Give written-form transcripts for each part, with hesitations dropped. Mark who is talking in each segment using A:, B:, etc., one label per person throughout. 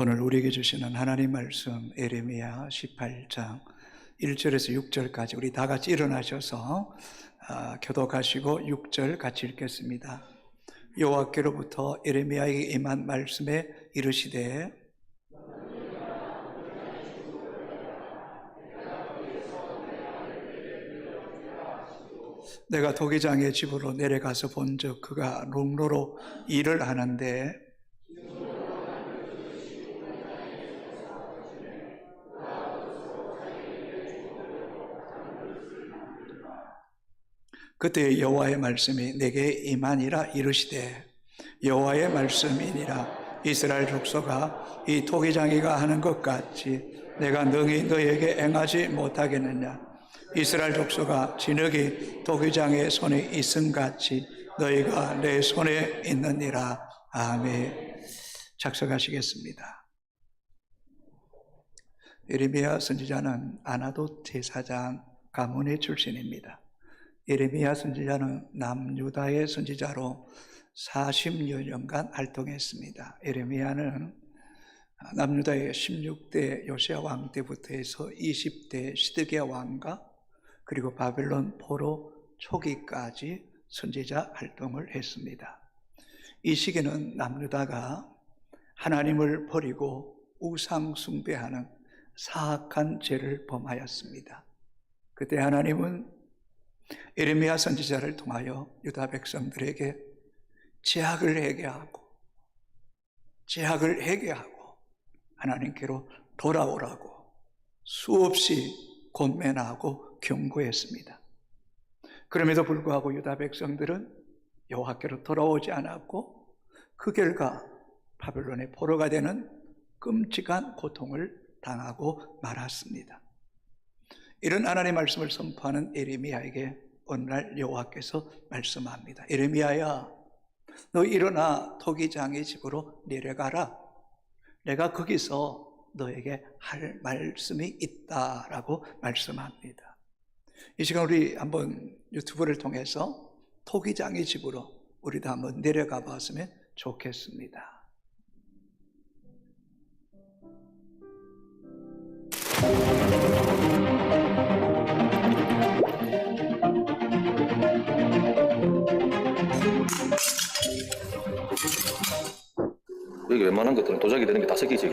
A: 오늘 우리에게 주시는 하나님 말씀 예레미야 18장 1절에서 6절까지 우리 다 같이 일어나셔서 교독하시고 6절 같이 읽겠습니다. 여호와께로부터 예레미야에게 임한 말씀에 이르시되 내가 도기장의 집으로 내려가서 본즉 그가 롱로로 일을 하는데 그때 여호와의 말씀이 내게 임하니라. 이르시되 여호와의 말씀이니라. 이스라엘 족속아, 이 토기장이가 하는 것 같이 내가 능히 너에게 행하지 못하겠느냐. 이스라엘 족속아, 진흙이 토기장의 손에 있음 같이 너희가 내 손에 있느니라. 아멘. 작성하시겠습니다. 예레미야 선지자는 아나돗 제사장 가문의 출신입니다. 예레미야 선지자는 남유다의 선지자로 40여 년간 활동했습니다. 예레미야는 남유다의 16대 요시야 왕 때부터 해서 20대 시드기야 왕과 그리고 바벨론 포로 초기까지 선지자 활동을 했습니다. 이 시기는 남유다가 하나님을 버리고 우상 숭배하는 사악한 죄를 범하였습니다. 그때 하나님은 예레미야 선지자를 통하여 유다 백성들에게 죄악을 회개하고 하나님께로 돌아오라고 수없이 권면하고 경고했습니다. 그럼에도 불구하고 유다 백성들은 여호와께로 돌아오지 않았고 그 결과 바벨론의 포로가 되는 끔찍한 고통을 당하고 말았습니다. 이런 하나님의 말씀을 선포하는 예레미야에게 오늘날 여호와께서 말씀합니다. 예레미야야, 너 일어나 토기장의 집으로 내려가라. 내가 거기서 너에게 할 말씀이 있다라고 말씀합니다. 이 시간 우리 한번 유튜브를 통해서 토기장의 집으로 우리도 한번 내려가 봤으면 좋겠습니다.
B: 여기 웬만한 것들은 도자기 되는 게 다 섞이지.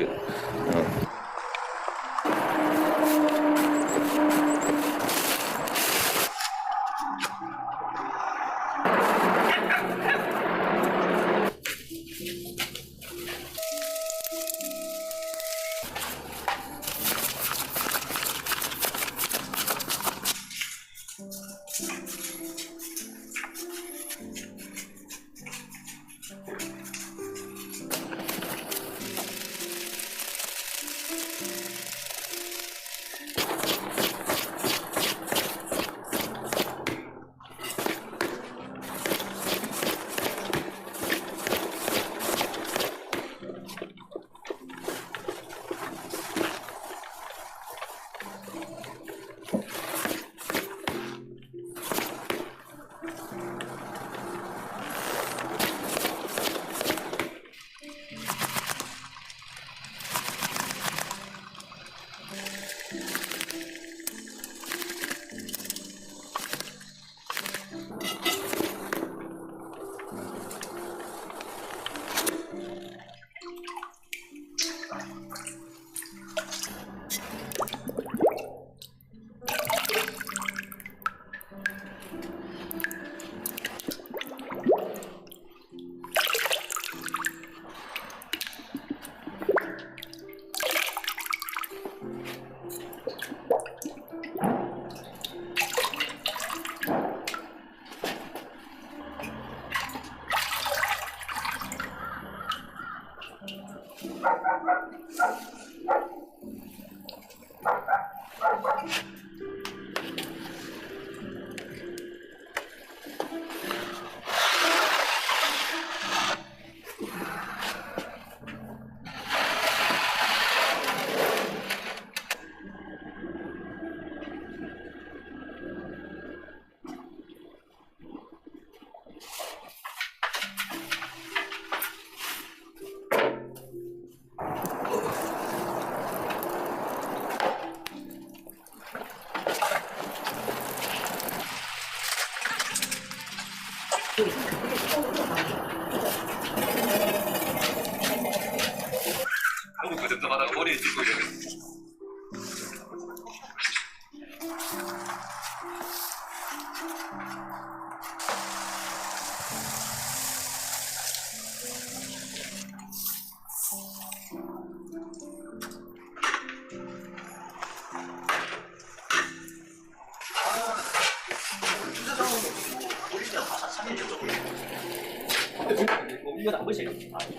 B: 이거 안 보세요?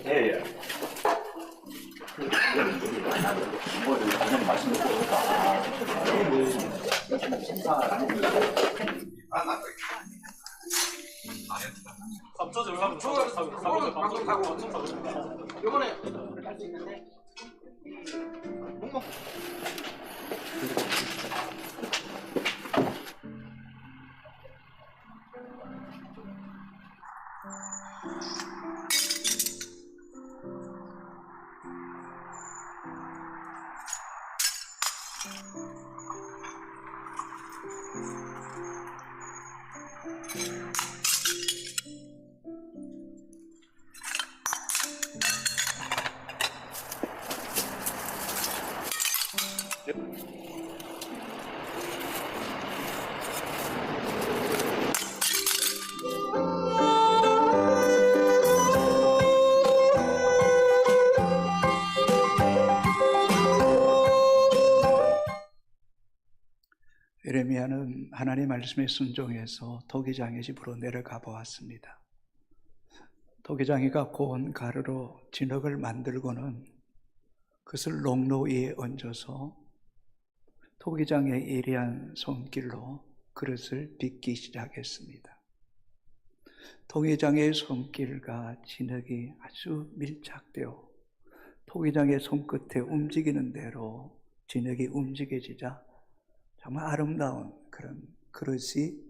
B: 예, 예.
C: 요번에 할수 있는데
A: 예레미야는 하나님의 말씀에 순종해서 토기장의 집으로 내려가 보았습니다. 토기장이가 고운 가루로 진흙을 만들고는 그것을 롱로 위에 얹어서 토기장의 예리한 손길로 그릇을 빚기 시작했습니다. 토기장의 손길과 진흙이 아주 밀착되어 토기장의 손끝에 움직이는 대로 진흙이 움직여지자 정말 아름다운 그런 그릇이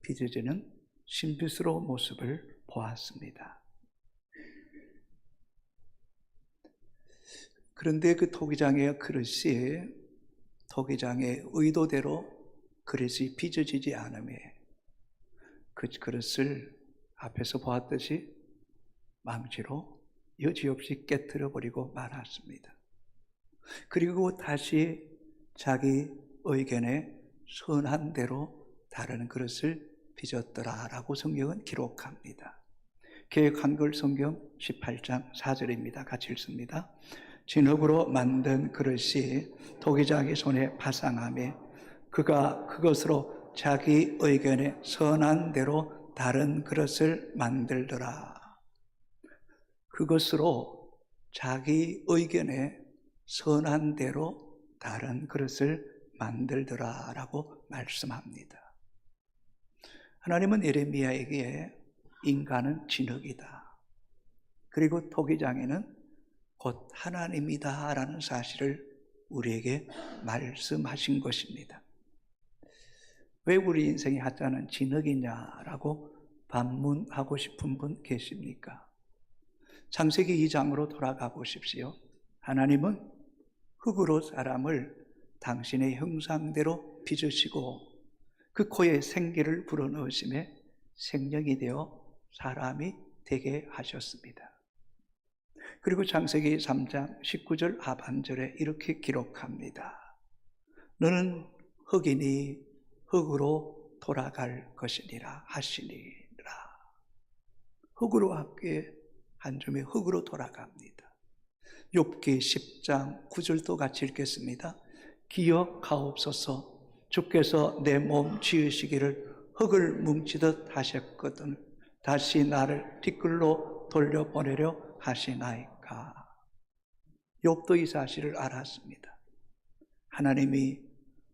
A: 빚어지는 신비스러운 모습을 보았습니다. 그런데 그 토기장의 그릇이 토기장의 의도대로 그릇이 빚어지지 않음에 그 그릇을 앞에서 보았듯이 망치로 여지없이 깨트려 버리고 말았습니다. 그리고 다시 자기 의견에 선한 대로 다른 그릇을 빚었더라라고 성경은 기록합니다. 개역 한글 성경 18장 4절입니다. 같이 읽습니다. 진흙으로 만든 그릇이 토기장의 손에 파상하며 그가 그것으로 자기 의견에 선한 대로 다른 그릇을 만들더라. 그것으로 자기 의견에 선한 대로 다른 그릇을 만들더라라고 말씀합니다. 하나님은 예레미야에게 인간은 진흙이다. 그리고 토기장에는 곧 하나님이다라는 사실을 우리에게 말씀하신 것입니다. 왜 우리 인생이 하찮은 진흙이냐라고 반문하고 싶은 분 계십니까? 창세기 2장으로 돌아가 보십시오. 하나님은 흙으로 사람을 당신의 형상대로 빚으시고 그 코에 생기를 불어넣으심에 생명이 되어 사람이 되게 하셨습니다. 그리고 창세기 3장 19절 하반절에 이렇게 기록합니다. 너는 흙이니 흙으로 돌아갈 것이니라 하시니라. 흙으로 함께 한 줌의 흙으로 돌아갑니다. 욥기 10장 9절도 같이 읽겠습니다. 기억하옵소서. 주께서 내 몸 지으시기를 흙을 뭉치듯 하셨거든 다시 나를 티끌로 돌려보내려 하시나이까. 욥도 이 사실을 알았습니다. 하나님이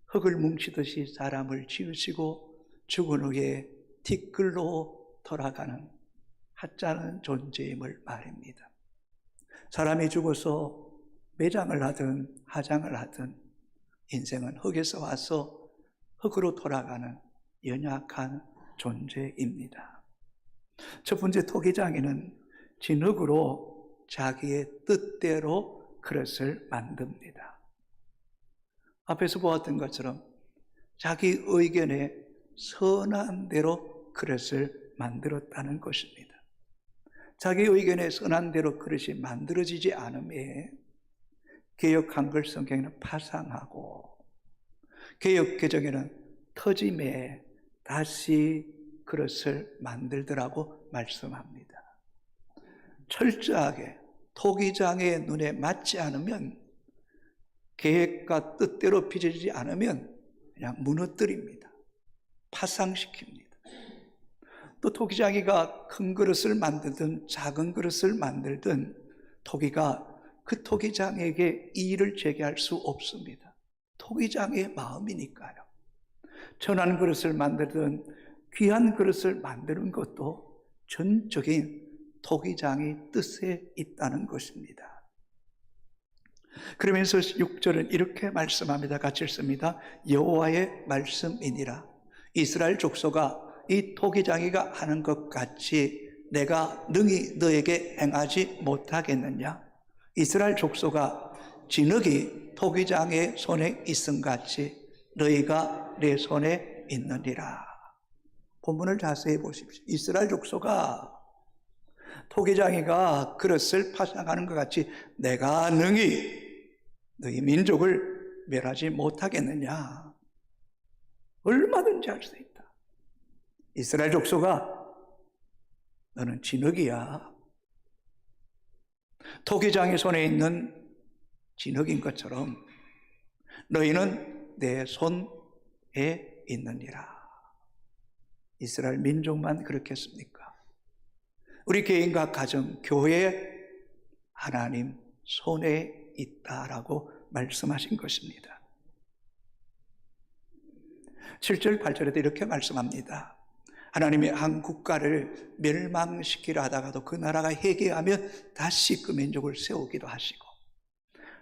A: 흙을 뭉치듯이 사람을 지으시고 죽은 후에 티끌로 돌아가는 하찮은 존재임을 말입니다. 사람이 죽어서 매장을 하든 하장을 하든 인생은 흙에서 와서 흙으로 돌아가는 연약한 존재입니다. 첫 번째 토기장에는 진흙으로 자기의 뜻대로 그릇을 만듭니다. 앞에서 보았던 것처럼 자기 의견에 선한 대로 그릇을 만들었다는 것입니다. 자기 의견에 선한 대로 그릇이 만들어지지 않음에 개역 한글 성경에는 파상하고 개역 개정에는 터짐에 다시 그릇을 만들더라고 말씀합니다. 철저하게 토기장의 눈에 맞지 않으면 계획과 뜻대로 빚어지지 않으면 그냥 무너뜨립니다. 파상시킵니다. 또 토기장이가 큰 그릇을 만들든 작은 그릇을 만들든 토기가 그 토기장에게 이의를 제기할 수 없습니다. 토기장의 마음이니까요. 천한 그릇을 만들든 귀한 그릇을 만드는 것도 전적인 토기장의 뜻에 있다는 것입니다. 그러면서 6절은 이렇게 말씀합니다. 같이 읽습니다. 여호와의 말씀이니라. 이스라엘 족속아, 이 토기장이가 하는 것 같이 내가 능히 너에게 행하지 못하겠느냐? 이스라엘 족속아, 진흙이 토기장의 손에 있음 같이 너희가 내 손에 있느니라. 본문을 자세히 보십시오. 이스라엘 족속아, 토기장이가 그릇을 파상하는 것 같이 내가 능히 너희 민족을 멸하지 못하겠느냐? 얼마든지 할 수 있다. 이스라엘 족속아, 너는 진흙이야. 토기장의 손에 있는 진흙인 것처럼 너희는 내 손에 있느니라. 이스라엘 민족만 그렇겠습니까? 우리 개인과 가정, 교회 하나님 손에 있다라고 말씀하신 것입니다. 7절, 8절에도 이렇게 말씀합니다. 하나님이 한 국가를 멸망시키려 하다가도 그 나라가 회개하면 다시 그 민족을 세우기도 하시고,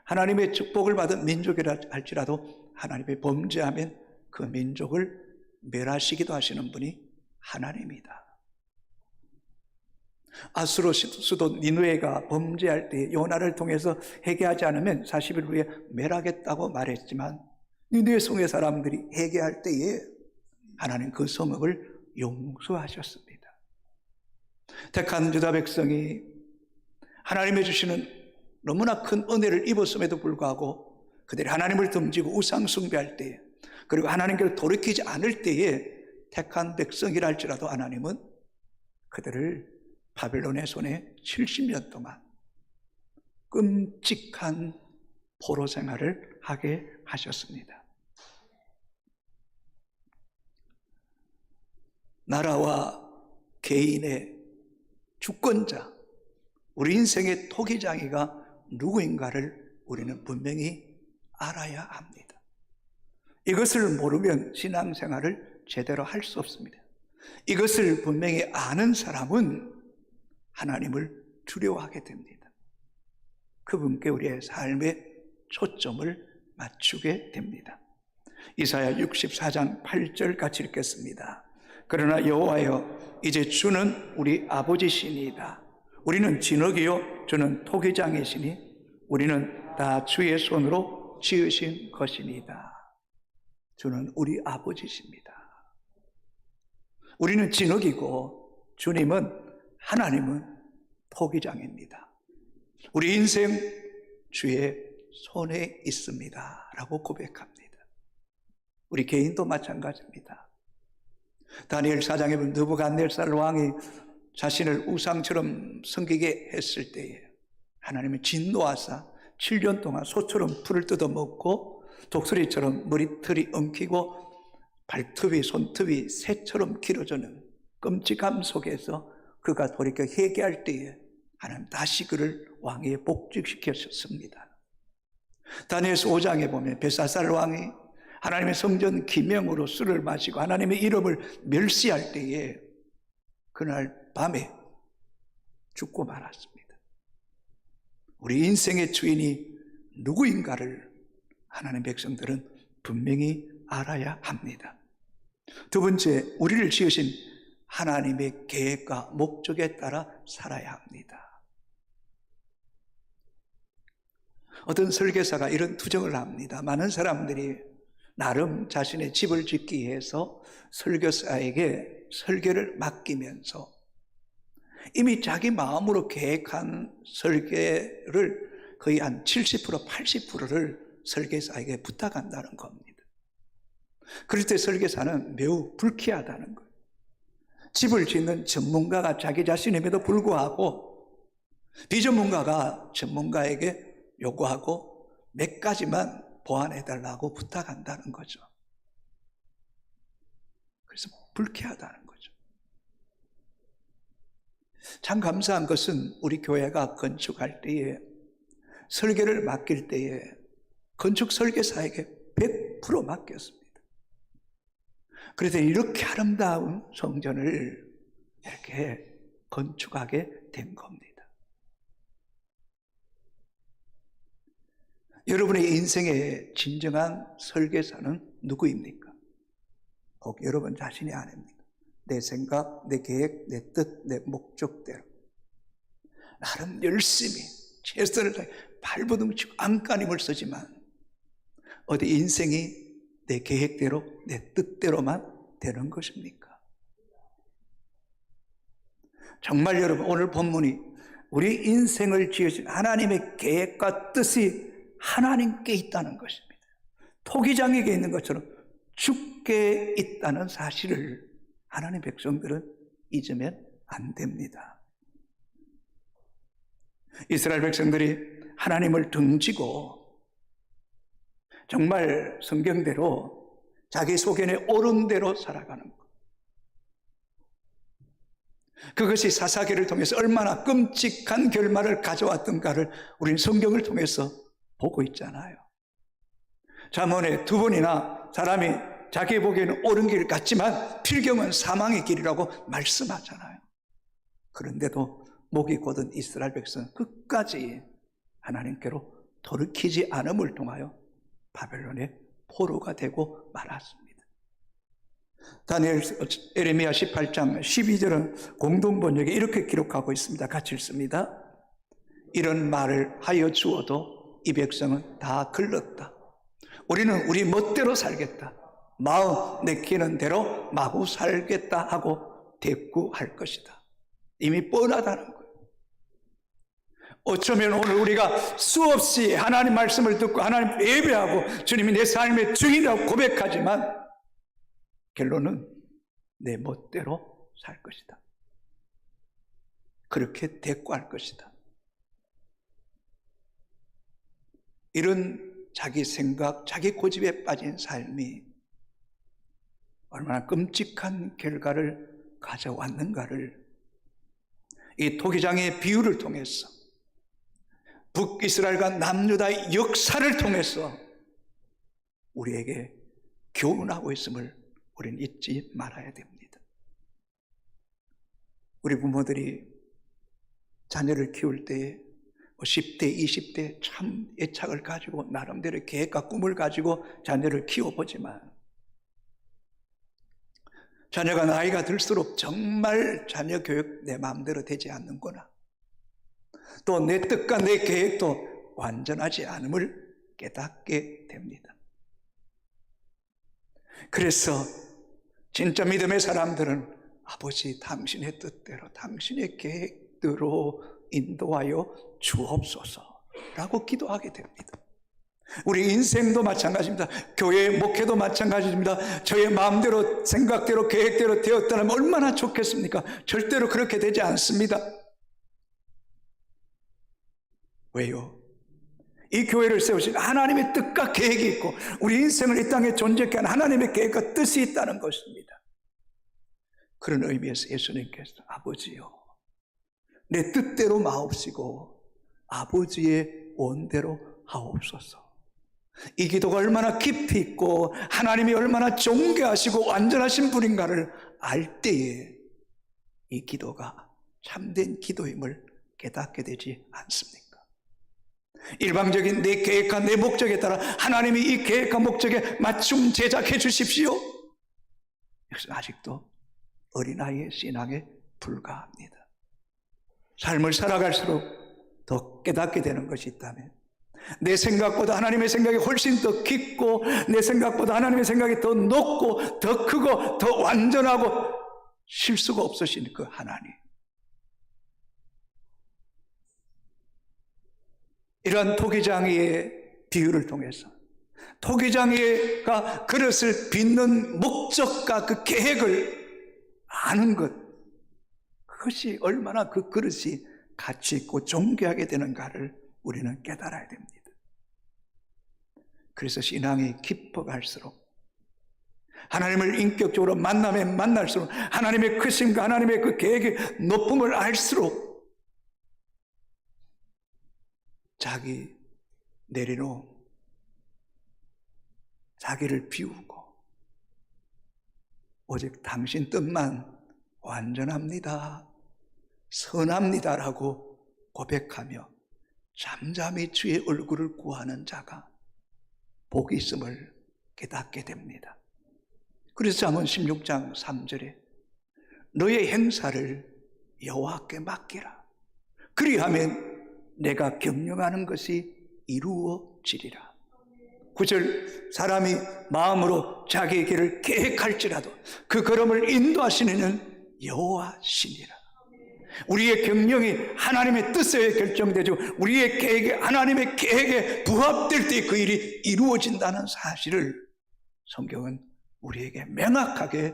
A: 하나님의 축복을 받은 민족이라 할지라도 하나님이 범죄하면 그 민족을 멸하시기도 하시는 분이 하나님이다. 아수르 수도 니느웨가 범죄할 때 요나를 통해서 회개하지 않으면 40일 후에 멸하겠다고 말했지만 니느웨 성의 사람들이 회개할 때에 하나님 그 성읍을 용서하셨습니다. 택한 유다 백성이 하나님의 주시는 너무나 큰 은혜를 입었음에도 불구하고 그들이 하나님을 덤지고 우상 숭배할 때에, 그리고 하나님께로 돌이키지 않을 때에 택한 백성이라 할지라도 하나님은 그들을 바벨론의 손에 70년 동안 끔찍한 포로 생활을 하게 하셨습니다. 나라와 개인의 주권자, 우리 인생의 토기장이가 누구인가를 우리는 분명히 알아야 합니다. 이것을 모르면 신앙생활을 제대로 할 수 없습니다. 이것을 분명히 아는 사람은 하나님을 두려워하게 됩니다. 그분께 우리의 삶의 초점을 맞추게 됩니다. 이사야 64장 8절 같이 읽겠습니다. 그러나 여호와여, 이제 주는 우리 아버지시니이다. 우리는 진흙이요 주는 토기장이시니 우리는 다 주의 손으로 지으신 것이니이다. 주는 우리 아버지십니다. 우리는 진흙이고 주님은, 하나님은 토기장입니다. 우리 인생 주의 손에 있습니다 라고 고백합니다. 우리 개인도 마찬가지입니다. 다니엘 4장에 보면 느부갓네살 왕이 자신을 우상처럼 섬기게 했을 때에 하나님은 진노하사 7년 동안 소처럼 풀을 뜯어먹고 독수리처럼 머리털이 엉키고 발톱이 손톱이 새처럼 길어지는 끔찍함 속에서 그가 돌이켜 회개할 때에 하나님 다시 그를 왕위에 복직시켰습니다. 다니엘서 5장에 보면 벨사살 왕이 하나님의 성전 기명으로 술을 마시고 하나님의 이름을 멸시할 때에 그날 밤에 죽고 말았습니다. 우리 인생의 주인이 누구인가를 하나님의 백성들은 분명히 알아야 합니다. 두 번째, 우리를 지으신 하나님의 계획과 목적에 따라 살아야 합니다. 어떤 설계사가 이런 투정을 합니다. 많은 사람들이 나름 자신의 집을 짓기 위해서 설계사에게 설계를 맡기면서 이미 자기 마음으로 계획한 설계를 거의 한 70%, 80%를 설계사에게 부탁한다는 겁니다. 그럴 때 설계사는 매우 불쾌하다는 거예요. 집을 짓는 전문가가 자기 자신임에도 불구하고 비전문가가 전문가에게 요구하고 몇 가지만 보완해달라고 부탁한다는 거죠. 그래서 불쾌하다는 거죠. 참 감사한 것은 우리 교회가 건축할 때에, 설계를 맡길 때에 건축 설계사에게 100% 맡겼습니다. 그래서 이렇게 아름다운 성전을 이렇게 건축하게 된 겁니다. 여러분의 인생의 진정한 설계사는 누구입니까? 꼭 여러분 자신이 아닙니다. 내 생각, 내 계획, 내 뜻, 내 목적대로 나름 열심히 최선을 다해 발버둥치고 안간힘을 쓰지만 어디 인생이 내 계획대로, 내 뜻대로만 되는 것입니까? 정말 여러분, 오늘 본문이 우리 인생을 지으신 하나님의 계획과 뜻이 하나님께 있다는 것입니다. 토기장에게 있는 것처럼 주께 있다는 사실을 하나님의 백성들은 잊으면 안 됩니다. 이스라엘 백성들이 하나님을 등지고 정말 성경대로 자기 소견에 옳은 대로 살아가는 것, 그것이 사사기를 통해서 얼마나 끔찍한 결말을 가져왔던가를 우리는 성경을 통해서 보고 있잖아요. 잠언에 2번이나 사람이 자기 보기에는 옳은 길 같지만 필경은 사망의 길이라고 말씀하잖아요. 그런데도 목이 곧은 이스라엘 백성은 끝까지 하나님께로 돌이키지 않음을 통하여 바벨론의 포로가 되고 말았습니다. 에레미야 18장 12절은 공동번역에 이렇게 기록하고 있습니다. 같이 읽습니다. 이런 말을 하여 주어도 이 백성은 다 글렀다. 우리는 우리 멋대로 살겠다. 마음 내키는 대로 마구 살겠다 하고 대꾸할 것이다. 이미 뻔하다는 거예요. 어쩌면 오늘 우리가 수없이 하나님 말씀을 듣고 하나님 예배하고 주님이 내 삶의 주인이라고 고백하지만 결론은 내 멋대로 살 것이다. 그렇게 대꾸할 것이다. 이런 자기 생각, 자기 고집에 빠진 삶이 얼마나 끔찍한 결과를 가져왔는가를 이 토기장의 비유를 통해서, 북이스라엘과 남유다의 역사를 통해서 우리에게 교훈하고 있음을 우리는 잊지 말아야 됩니다. 우리 부모들이 자녀를 키울 때 10대, 20대 참 애착을 가지고 나름대로 계획과 꿈을 가지고 자녀를 키워보지만 자녀가 나이가 들수록 정말 자녀 교육 내 마음대로 되지 않는구나, 또 내 뜻과 내 계획도 완전하지 않음을 깨닫게 됩니다. 그래서 진짜 믿음의 사람들은 아버지 당신의 뜻대로 당신의 계획대로 인도하여 주옵소서라고 기도하게 됩니다. 우리 인생도 마찬가지입니다. 교회의 목회도 마찬가지입니다. 저의 마음대로 생각대로 계획대로 되었다면 얼마나 좋겠습니까? 절대로 그렇게 되지 않습니다. 왜요? 이 교회를 세우신 하나님의 뜻과 계획이 있고 우리 인생을 이 땅에 존재케 한 하나님의 계획과 뜻이 있다는 것입니다. 그런 의미에서 예수님께서 아버지요, 내 뜻대로 마옵시고 아버지의 원대로 하옵소서. 이 기도가 얼마나 깊이 있고 하나님이 얼마나 존귀하시고 완전하신 분인가를 알 때에 이 기도가 참된 기도임을 깨닫게 되지 않습니까? 일방적인 내 계획과 내 목적에 따라 하나님이 이 계획과 목적에 맞춤 제작해 주십시오. 이것은 아직도 어린아이의 신앙에 불과합니다. 삶을 살아갈수록 더 깨닫게 되는 것이 있다면, 내 생각보다 하나님의 생각이 훨씬 더 깊고 내 생각보다 하나님의 생각이 더 높고 더 크고 더 완전하고 실수가 없으신 그 하나님, 이러한 토기장이의 비유를 통해서 토기장이가 그릇을 빚는 목적과 그 계획을 아는 것, 그것이 얼마나 그 그릇이 가치 있고 존귀하게 되는가를 우리는 깨달아야 됩니다. 그래서 신앙이 깊어갈수록 하나님을 인격적으로 만나면 만날수록 하나님의 크심과 하나님의 그 계획의 높음을 알수록 자기 내려놓음, 자기를 비우고 오직 당신 뜻만 완전합니다, 선합니다라고 고백하며 잠잠히 주의 얼굴을 구하는 자가 복이 있음을 깨닫게 됩니다. 그래서 잠언 16장 3절에 너의 행사를 여호와께 맡기라. 그리하면 내가 경영하는 것이 이루어지리라. 9절 사람이 마음으로 자기의 길을 계획할지라도 그 걸음을 인도하시는 이는 여호와시니라. 우리의 경영이 하나님의 뜻에 결정되죠. 우리의 계획이 하나님의 계획에 부합될 때 그 일이 이루어진다는 사실을 성경은 우리에게 명확하게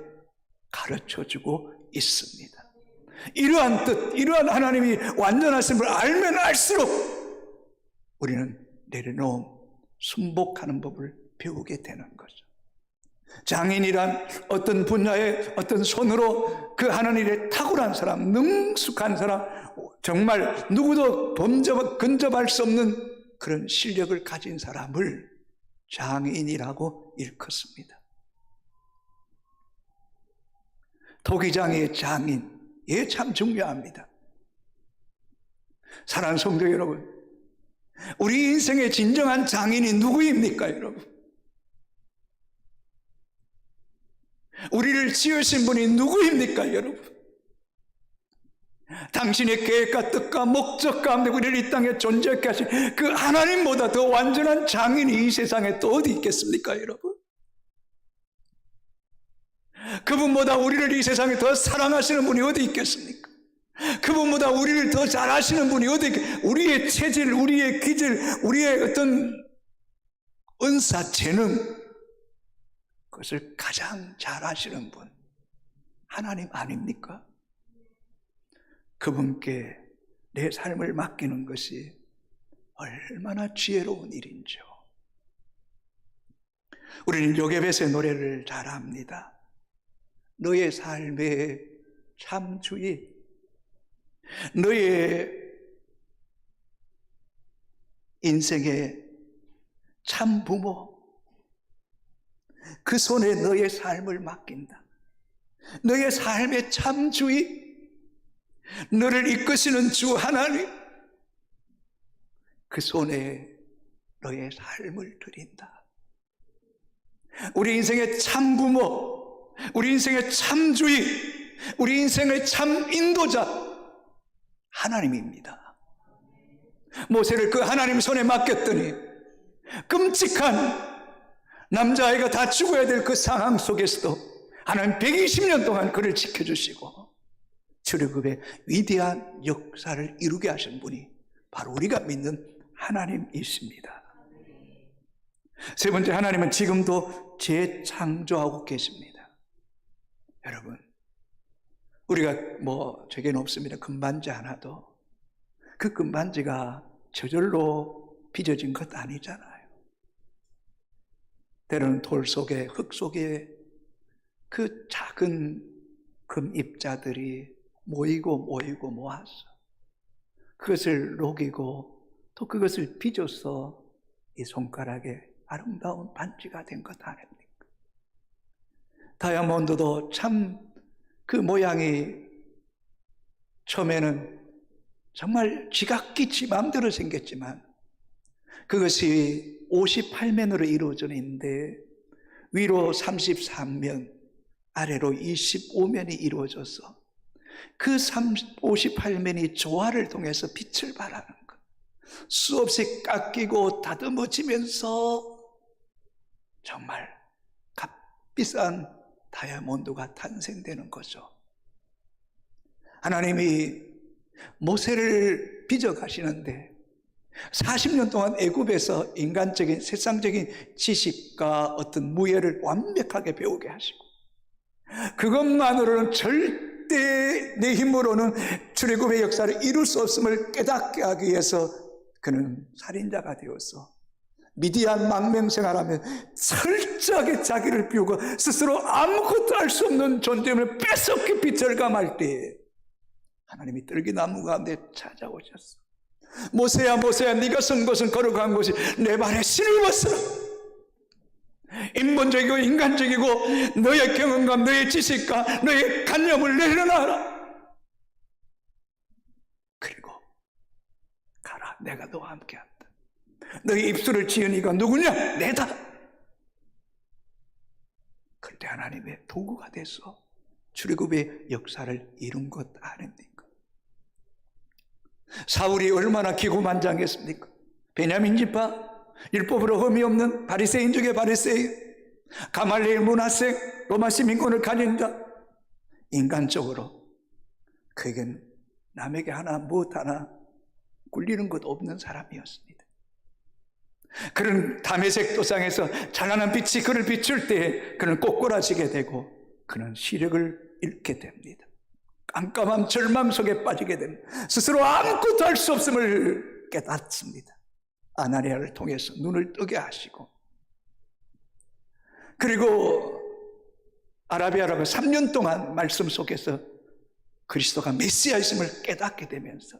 A: 가르쳐주고 있습니다. 이러한 뜻, 이러한 하나님이 완전하심을 알면 알수록 우리는 내려놓음, 순복하는 법을 배우게 되는 거죠. 장인이란 어떤 분야의 어떤 손으로 그 하나님의 탁월한 사람, 능숙한 사람, 정말 누구도 근접할 수 없는 그런 실력을 가진 사람을 장인이라고 일컫습니다. 토기장의 장인, 예, 참 중요합니다. 사랑하는 성도 여러분, 우리 인생의 진정한 장인이 누구입니까, 여러분? 우리를 지으신 분이 누구입니까, 여러분? 당신의 계획과 뜻과 목적 가운데 우리를 이 땅에 존재하게 하신 그 하나님보다 더 완전한 장인이 이 세상에 또 어디 있겠습니까, 여러분? 그분보다 우리를 이 세상에 더 사랑하시는 분이 어디 있겠습니까? 그분보다 우리를 더 잘 아시는 분이 어디 있겠습니까? 우리의 체질, 우리의 기질, 우리의 어떤 은사, 재능, 그것을 가장 잘 아시는 분, 하나님 아닙니까? 그분께 내 삶을 맡기는 것이 얼마나 지혜로운 일인지요. 우리는 요게벳의 노래를 잘 압니다. 너의 삶의 참 주인, 너의 인생의 참 부모, 그 손에 너의 삶을 맡긴다. 너의 삶의 참 주인, 너를 이끄시는 주 하나님, 그 손에 너의 삶을 드린다. 우리 인생의 참 부모, 우리 인생의 참 주인, 우리 인생의 참 인도자 하나님입니다. 모세를 그 하나님 손에 맡겼더니 끔찍한 남자아이가 다 죽어야 될 그 상황 속에서도 하나님 120년 동안 그를 지켜주시고 출애굽의 위대한 역사를 이루게 하신 분이 바로 우리가 믿는 하나님이십니다. 세 번째, 하나님은 지금도 재창조하고 계십니다. 여러분, 우리가 저게는 없습니다. 금반지 하나도. 그 금반지가 저절로 빚어진 것 아니잖아요. 때로는 돌 속에, 흙 속에 그 작은 금 입자들이 모이고 모아서 그것을 녹이고 또 그것을 빚어서 이 손가락에 아름다운 반지가 된 것 아닙니까? 다이아몬드도 참 그 모양이 처음에는 정말 지각기치 마음대로 생겼지만 그것이 58면으로 이루어져 있는데 위로 33면, 아래로 25면이 이루어져서 그 58면이 조화를 통해서 빛을 발하는 것, 수없이 깎이고 다듬어지면서 정말 값비싼 다이아몬드가 탄생되는 거죠. 하나님이 모세를 빚어 가시는데 40년 동안 애굽에서 인간적인 세상적인 지식과 어떤 무예를 완벽하게 배우게 하시고 그것만으로는 절대 내 힘으로는 출애굽의 역사를 이룰 수 없음을 깨닫게 하기 위해서 그는 살인자가 되어서 미디안 망명 생활하면 철저하게 자기를 비우고 스스로 아무것도 할 수 없는 존재임을 뺏어 깊이 절감할 때 하나님이 떨기나무 가운데 찾아오셨어. 모세야 모세야, 네가 선 곳은 걸어간 곳이 내 발에 신을 벗으라. 인본적이고 인간적이고 너의 경험과 너의 지식과 너의 관념을 내려놔라. 그리고 가라, 내가 너와 함께한다. 너희 입술을 지은 이가 누구냐? 내다. 그때 하나님의 도구가 돼서 출애굽의 역사를 이룬 것 아닙니까? 사울이 얼마나 기고만장했습니까? 베냐민 지파, 율법으로 흠이 없는 바리새인 중에 바리새인, 가말리엘 문하생, 로마 시민권을 가진 자. 인간적으로 그에겐 남에게 하나 무엇 하나 굴리는 것 없는 사람이었습니다. 그는 다메섹 도상에서 찬란한 빛이 그를 비출 때에 그는 꼬꾸라지게 되고 그는 시력을 잃게 됩니다. 깜깜한 절망 속에 빠지게 됩니다. 스스로 아무것도 할 수 없음을 깨닫습니다. 아나니아를 통해서 눈을 뜨게 하시고, 그리고 아라비아라고 3년 동안 말씀 속에서 그리스도가 메시아이심을 깨닫게 되면서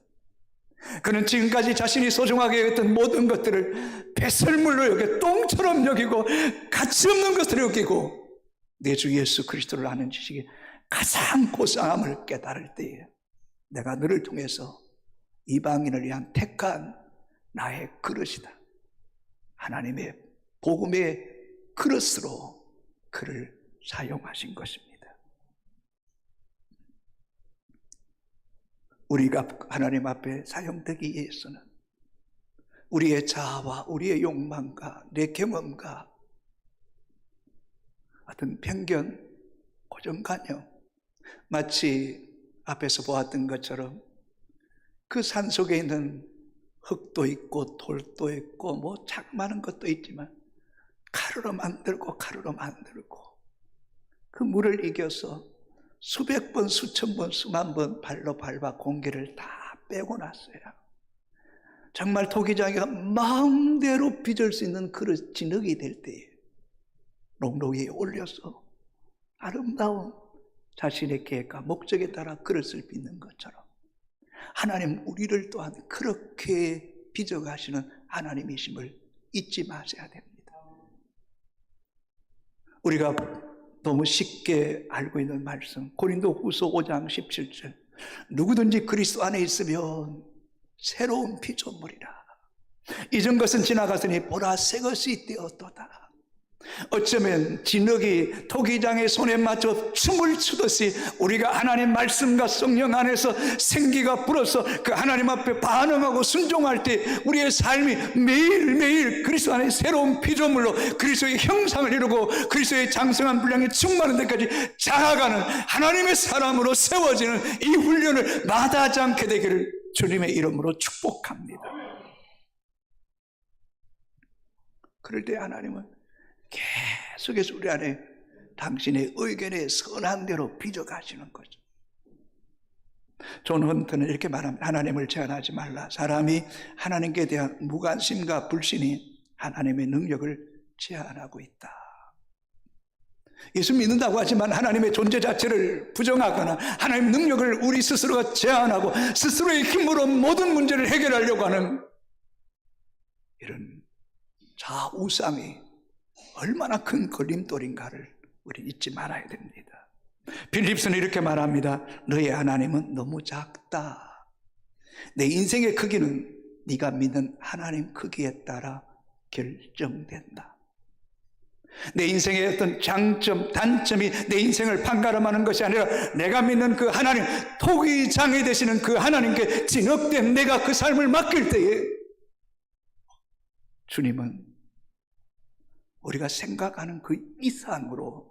A: 그는 지금까지 자신이 소중하게 여겼던 모든 것들을 배설물로 여겨 똥처럼 여기고 가치없는 것으로 여기고 내 주 예수 그리스도를 아는 지식이 가장 고상함을 깨달을 때에 내가 너를 통해서 이방인을 위한 택한 나의 그릇이다. 하나님의 복음의 그릇으로 그를 사용하신 것입니다. 우리가 하나님 앞에 사용되기 위해서는 우리의 자아와 우리의 욕망과 내 경험과 어떤 편견, 고정관념, 마치 앞에서 보았던 것처럼 그 산 속에 있는 흙도 있고 돌도 있고 뭐 자그마한 것도 있지만 가루로 만들고 그 물을 이겨서 수백 번, 수천 번, 수만 번 발로 밟아 공기를 다 빼고 났어요. 정말 토기장이가 마음대로 빚을 수 있는 그릇 진흙이 될 때에 롱로 위에 올려서 아름다운 자신의 계획과 목적에 따라 그릇을 빚는 것처럼 하나님 우리를 또한 그렇게 빚어가시는 하나님이심을 잊지 마셔야 됩니다. 우리가 너무 쉽게 알고 있는 말씀, 고린도후서 5장 17절, 누구든지 그리스도 안에 있으면 새로운 피조물이라. 이전 것은 지나갔으니 보라 새 것이 되었도다. 어쩌면 진흙이 토기장의 손에 맞춰 춤을 추듯이 우리가 하나님 말씀과 성령 안에서 생기가 불어서 그 하나님 앞에 반응하고 순종할 때 우리의 삶이 매일매일 그리스도 안에 새로운 피조물로 그리스도의 형상을 이루고 그리스도의 장성한 분량이 충만한 데까지 자라가는 하나님의 사람으로 세워지는 이 훈련을 마다하지 않게 되기를 주님의 이름으로 축복합니다. 그럴 때 하나님은 계속해서 우리 안에 당신의 의견에 선한 대로 빚어가시는 거죠. 존 헌트는 이렇게 말합니다. 하나님을 제한하지 말라. 사람이 하나님께 대한 무관심과 불신이 하나님의 능력을 제한하고 있다. 예수 믿는다고 하지만 하나님의 존재 자체를 부정하거나 하나님의 능력을 우리 스스로가 제한하고 스스로의 힘으로 모든 문제를 해결하려고 하는 이런 자우상이 얼마나 큰 걸림돌인가를 우리 잊지 말아야 됩니다. 빌립스는 이렇게 말합니다. 너의 하나님은 너무 작다. 내 인생의 크기는 네가 믿는 하나님 크기에 따라 결정된다. 내 인생의 어떤 장점, 단점이 내 인생을 판가름하는 것이 아니라 내가 믿는 그 하나님, 토기장이 되시는 그 하나님께 진흙된 내가 그 삶을 맡길 때에 주님은 우리가 생각하는 그 이상으로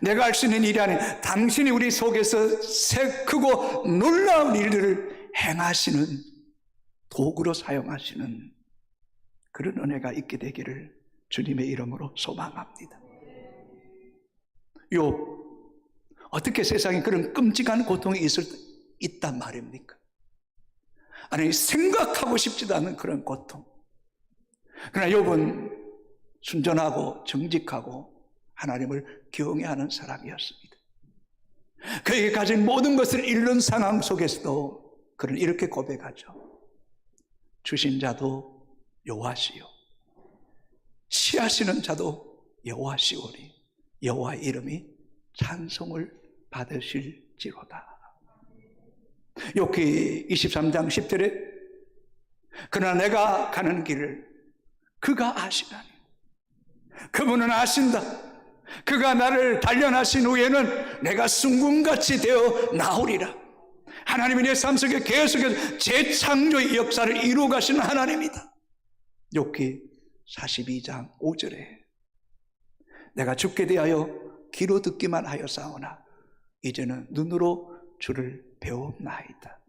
A: 내가 할 수 있는 일이 아닌 당신이 우리 속에서 새 크고 놀라운 일들을 행하시는 도구로 사용하시는 그런 은혜가 있게 되기를 주님의 이름으로 소망합니다. 욥, 어떻게 세상에 그런 끔찍한 고통이 있단 말입니까? 아니 생각하고 싶지도 않은 그런 고통. 그러나 욥은 순전하고 정직하고 하나님을 경외하는 사람이었습니다. 그에게 가진 모든 것을 잃는 상황 속에서도 그는 이렇게 고백하죠. 주신 자도 여호와시요 취하시는 자도 여호와시오니 여호와의 이름이 찬송을 받으실지로다. 욥기 23장 10절에 그러나 내가 가는 길을 그가 아시나니 그분은 아신다. 그가 나를 단련하신 후에는 내가 순금같이 되어 나오리라. 하나님이 내 삶 속에 계속해서 재창조의 역사를 이루어 가시는 하나님이다. 욥기 42장 5절에 내가 죽게 대하여 귀로 듣기만 하였사오나 이제는 눈으로 주를 배웠나이다.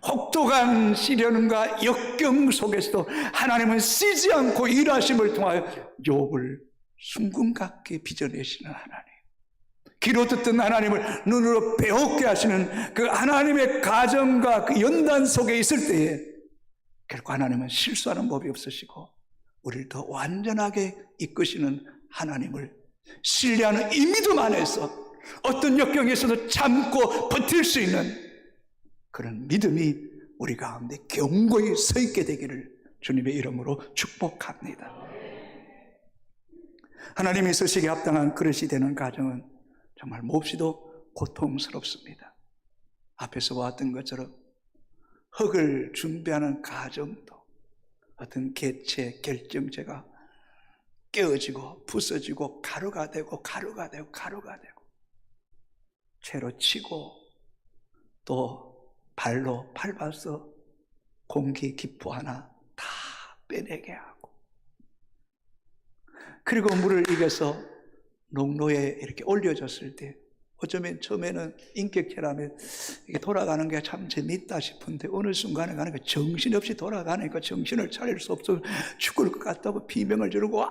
A: 혹독한 시련과 역경 속에서도 하나님은 쉬지 않고 일하심을 통하여 욥을 순금같게 빚어내시는 하나님, 귀로 듣던 하나님을 눈으로 배웠게 하시는 그 하나님의 가정과 그 연단 속에 있을 때에 결코 하나님은 실수하는 법이 없으시고 우리를 더 완전하게 이끄시는 하나님을 신뢰하는 이 믿음 안에서 어떤 역경에서도 참고 버틸 수 있는 그런 믿음이 우리 가운데 견고히 서 있게 되기를 주님의 이름으로 축복합니다. 하나님이 쓰시기에 합당한 그릇이 되는 가정은 정말 몹시도 고통스럽습니다. 앞에서 보았던 것처럼 흙을 준비하는 가정도 어떤 개체, 결정체가 깨어지고 부서지고 가루가 되고 채로 치고 또 발로 밟아서 공기 기포 하나 다 빼내게 하고 그리고 물을 이겨서 농로에 이렇게 올려줬을 때 어쩌면 처음에는 인격체라면 이게 돌아가는 게 참 재밌다 싶은데 어느 순간에 가니까 정신없이 돌아가니까 정신을 차릴 수 없어 죽을 것 같다고 비명을 지르고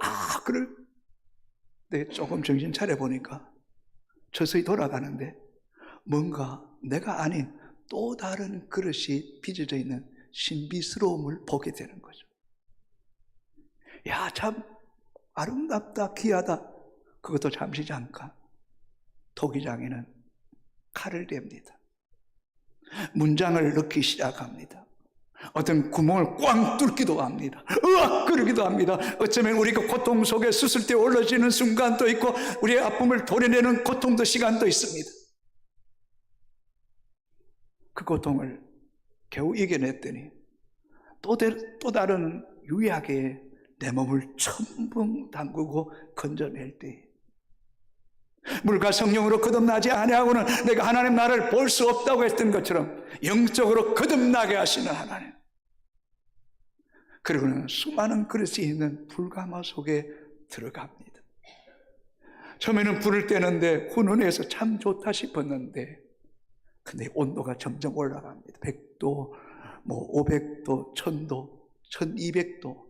A: 근데 조금 정신 차려보니까 서서히 돌아가는데 뭔가 내가 아닌 또 다른 그릇이 빚어져 있는 신비스러움을 보게 되는 거죠. 야, 참 아름답다, 귀하다. 그것도 잠시 잠깐 토기장에는 칼을 댑니다. 문장을 넣기 시작합니다. 어떤 구멍을 꽝 뚫기도 합니다. 으악! 그러기도 합니다. 어쩌면 우리가 고통 속에 수술 때 올라지는 순간도 있고 우리의 아픔을 도려내는 고통도 시간도 있습니다. 그 고통을 겨우 이겨냈더니 또 다른 유약에 내 몸을 첨벙 담그고 건져낼 때 물과 성령으로 거듭나지 아니하고는 내가 하나님 나라를 볼 수 없다고 했던 것처럼 영적으로 거듭나게 하시는 하나님. 그리고는 수많은 그릇이 있는 불가마 속에 들어갑니다. 처음에는 불을 떼는데 훈훈해서 참 좋다 싶었는데 근데 온도가 점점 올라갑니다. 100도, 500도, 1000도, 1200도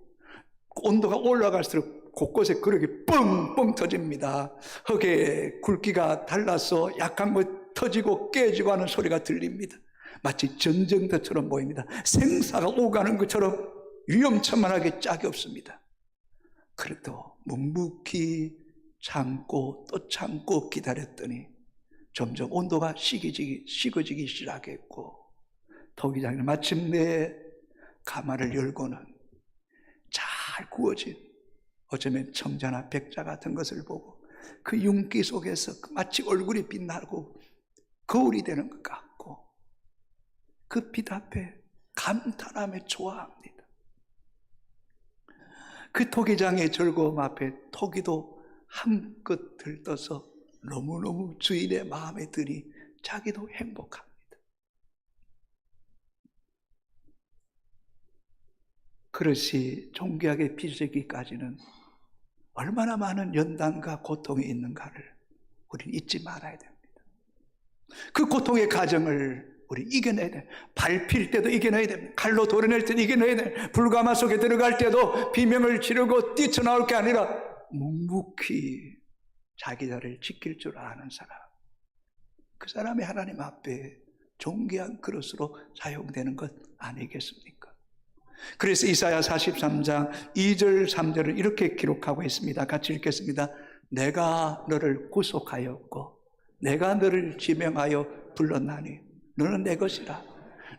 A: 온도가 올라갈수록 곳곳에 그릇이 뻥뻥 터집니다. 흙에 굵기가 달라서 약한 거 터지고 깨지고 하는 소리가 들립니다. 마치 전쟁터처럼 보입니다. 생사가 오가는 것처럼 위험천만하게 짝이 없습니다. 그래도 묵묵히 참고 또 참고 기다렸더니 점점 온도가 식어지기 시작했고 토기장은 마침내 가마를 열고는 잘 구워진 어쩌면 청자나 백자 같은 것을 보고 그 윤기 속에서 마치 얼굴이 빛나고 거울이 되는 것 같고 그 빛 앞에 감탄하며 좋아합니다. 그 토기장의 즐거움 앞에 토기도 한껏 들떠서 너무너무 주인의 마음에 들이 자기도 행복합니다. 그릇이 존귀하게 빚어지기까지는 얼마나 많은 연단과 고통이 있는가를 우리는 잊지 말아야 됩니다. 그 고통의 과정을 우리 이겨내야 돼. 밟힐 때도 이겨내야 됩니다. 칼로 도려낼 때도 이겨내야 돼. 불가마 속에 들어갈 때도 비명을 지르고 뛰쳐나올 게 아니라 묵묵히 자기 자리를 지킬 줄 아는 사람. 그 사람이 하나님 앞에 존귀한 그릇으로 사용되는 것 아니겠습니까? 그래서 이사야 43장 2절 3절을 이렇게 기록하고 있습니다. 같이 읽겠습니다. 내가 너를 구속하였고 내가 너를 지명하여 불렀나니 너는 내 것이라.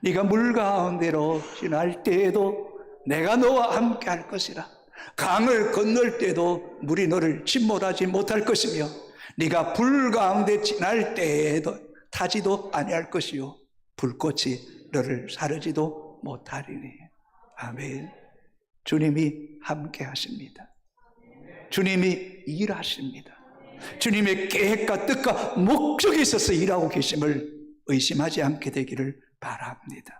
A: 네가 물 가운데로 지날 때에도 내가 너와 함께 할 것이라. 강을 건널 때도 물이 너를 침몰하지 못할 것이며 네가 불 가운데 지날 때에도 타지도 아니할 것이요 불꽃이 너를 사르지도 못하리니. 아멘. 주님이 함께 하십니다. 주님이 일하십니다. 주님의 계획과 뜻과 목적이 있어서 일하고 계심을 의심하지 않게 되기를 바랍니다.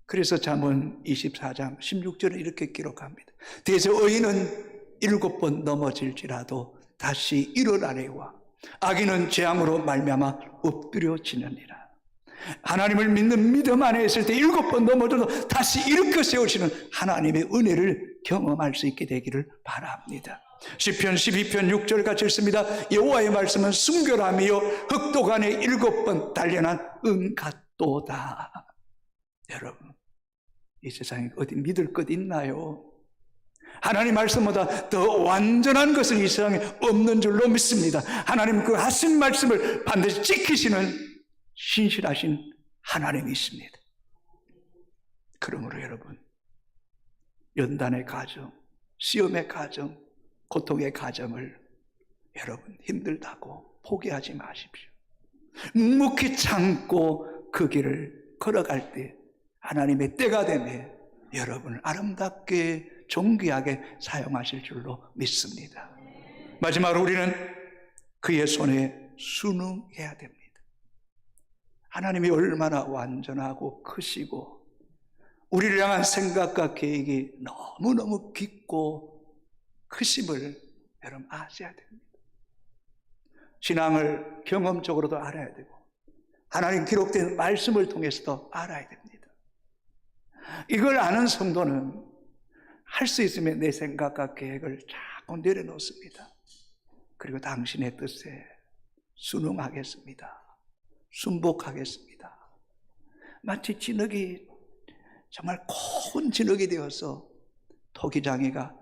A: 그래서 잠언 24장 16절에 이렇게 기록합니다. 대저 의인은 7번 넘어질지라도 다시 일어나려와 악인은 재앙으로 말미암아 엎드려지느니라. 하나님을 믿는 믿음 안에 있을 때 7번 넘어져도 다시 일으켜 세우시는 하나님의 은혜를 경험할 수 있게 되기를 바랍니다. 시편 12편 6절 같이 읽습니다. 여호와의 말씀은 순결함이요 흑독 안에 7번 단련한 은 같도다. 여러분, 이 세상에 어디 믿을 것 있나요? 하나님 말씀보다 더 완전한 것은 이 세상에 없는 줄로 믿습니다. 하나님 그 하신 말씀을 반드시 지키시는 신실하신 하나님이십니다. 그러므로 여러분, 연단의 가정, 시험의 가정, 고통의 가정을 여러분 힘들다고 포기하지 마십시오. 묵묵히 참고 그 길을 걸어갈 때 하나님의 때가 되면 여러분을 아름답게 존귀하게 사용하실 줄로 믿습니다. 마지막으로 우리는 그의 손에 순응해야 됩니다. 하나님이 얼마나 완전하고 크시고 우리를 향한 생각과 계획이 너무너무 깊고 크심을 여러분 아셔야 됩니다. 신앙을 경험적으로도 알아야 되고 하나님 기록된 말씀을 통해서도 알아야 됩니다. 이걸 아는 성도는 할 수 있으면 내 생각과 계획을 자꾸 내려놓습니다. 그리고 당신의 뜻에 순응하겠습니다. 순복하겠습니다. 마치 진흙이 정말 고운 진흙이 되어서 토기장이가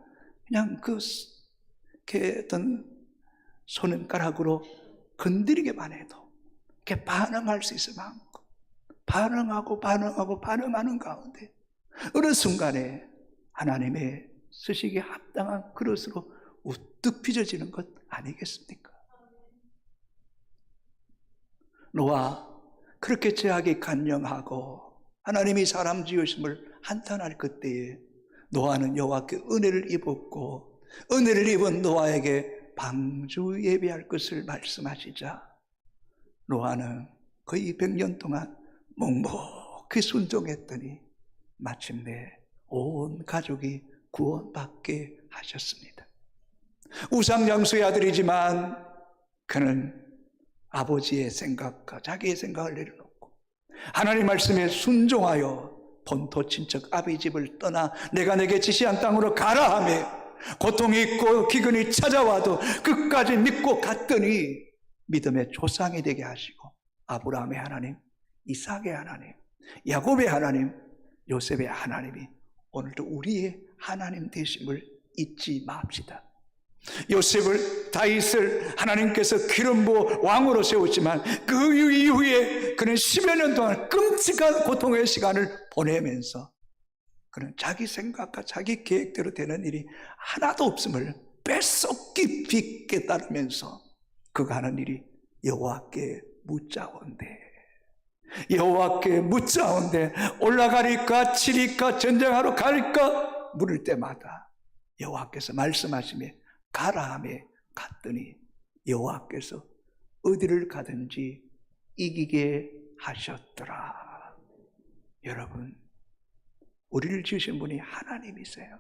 A: 그냥 그 어떤 손가락으로 건드리기만 해도 이렇게 반응할 수 있을 만큼 반응하는 가운데 어느 순간에 하나님의 쓰시기에 합당한 그릇으로 우뚝 빚어지는 것 아니겠습니까? 노아 그렇게 죄악이 간영하고 하나님이 사람 지으심을 한탄할 그때에 노아는 여호와께 은혜를 입었고 은혜를 입은 노아에게 방주 예배할 것을 말씀하시자 노아는 거의 100년 동안 묵묵히 순종했더니 마침내 온 가족이 구원받게 하셨습니다. 우상장수의 아들이지만 그는 아버지의 생각과 자기의 생각을 내려놓고 하나님 말씀에 순종하여 본토 친척 아비 집을 떠나 내가 내게 지시한 땅으로 가라 하며 고통이 있고 기근이 찾아와도 끝까지 믿고 갔더니 믿음의 조상이 되게 하시고 아브라함의 하나님, 이삭의 하나님, 야곱의 하나님, 요셉의 하나님이 오늘도 우리의 하나님 되심을 잊지 맙시다. 요셉을 다윗을 하나님께서 기름 부어 왕으로 세웠지만 그 이후에 그는 10여 년 동안 끔찍한 고통의 시간을 보내면서 그는 자기 생각과 자기 계획대로 되는 일이 하나도 없음을 뼛속 깊이 깨달으면서 그가 하는 일이 여호와께 묻자온대 올라가리까 치리까 전쟁하러 갈까 물을 때마다 여호와께서 말씀하시며 가라 하며 갔더니 여호와께서 어디를 가든지 이기게 하셨더라. 여러분, 우리를 지으신 분이 하나님이세요.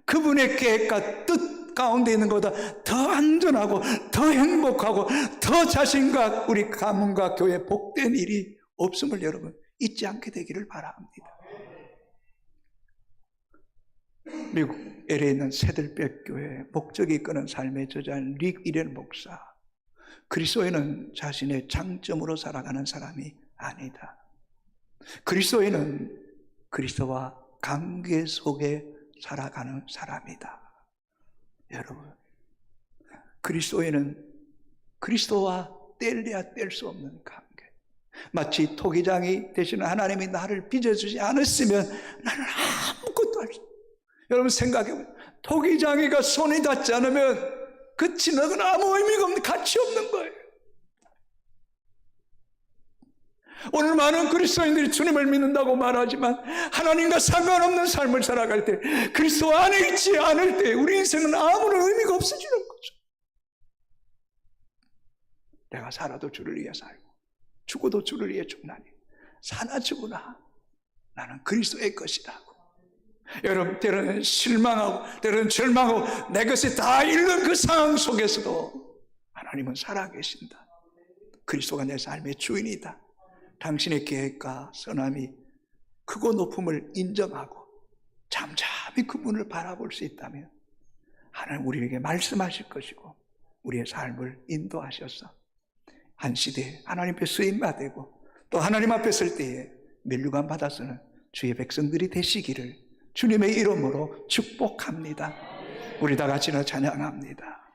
A: 그분의 계획과 뜻 가운데 있는 것보다 더 안전하고 더 행복하고 더 자신과 우리 가문과 교회 복된 일이 없음을 여러분 잊지 않게 되기를 바랍니다. 미국 LA에 있는 새들볕 교회 목적이 이끄는 삶의 저자인 릭 이렌 목사, 그리스도인은 자신의 장점으로 살아가는 사람이 아니다. 그리스도인은 그리스도와 관계 속에 살아가는 사람이다. 여러분, 그리스도에는 그리스도와 뗄래야 뗄 수 없는 관계. 마치 토기장이 되시는 하나님이 나를 빚어주지 않았으면 나는 아무것도 할 수 없어요. 여러분 생각해보세요. 토기장이가 손이 닿지 않으면 그 진흙은 아무 의미가 없는, 가치 없는 거예요. 오늘 많은 그리스도인들이 주님을 믿는다고 말하지만 하나님과 상관없는 삶을 살아갈 때, 그리스도 안에 있지 않을 때 우리 인생은 아무런 의미가 없어지는 거죠. 내가 살아도 주를 위해 살고 죽어도 주를 위해 죽나니 사나 죽으나 나는 그리스도의 것이라고. 여러분, 때로는 실망하고 때로는 절망하고 내 것이 다 잃는 그 상황 속에서도 하나님은 살아계신다. 그리스도가 내 삶의 주인이다. 당신의 계획과 선함이 크고 높음을 인정하고 잠잠히 그분을 바라볼 수 있다면 하나님 우리에게 말씀하실 것이고 우리의 삶을 인도하셔서 한 시대에 하나님 앞에 쓰임받고 또 하나님 앞에 설 때에 면류관 받아서는 주의 백성들이 되시기를 주님의 이름으로 축복합니다. 우리 다 같이 찬양합니다.